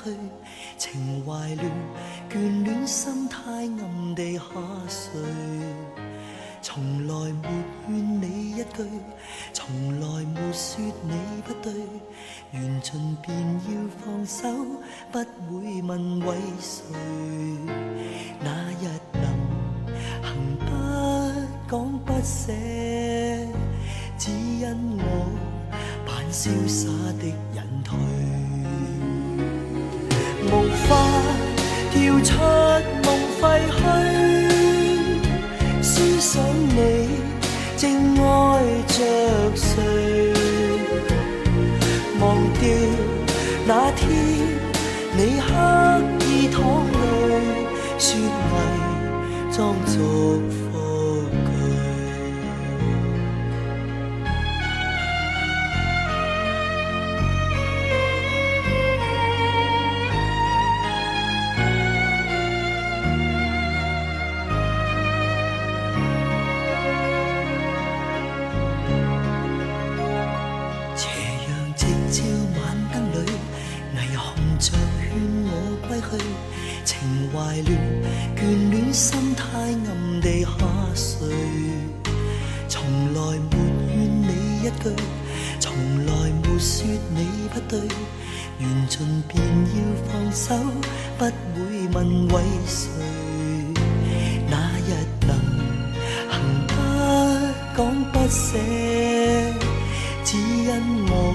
去，情懷亂，眷戀心太暗地下垂。從來沒勸你一句，從來沒說你不對，緣盡便要放手，不會問為誰。那日能行不講不捨，只因我扮瀟灑的隱退，無法跳出夢廢墟，思想你正愛着誰，忘掉那天你刻意淌淚，說偽裝作科據。斜陽直照晚燈裏，霓虹着勸我歸去，情懷亂，眷戀心太暗地下垂。從來沒勸你一句，從來沒說你不對，緣盡便要放手，不會問為誰。那日能行不講不捨，只因我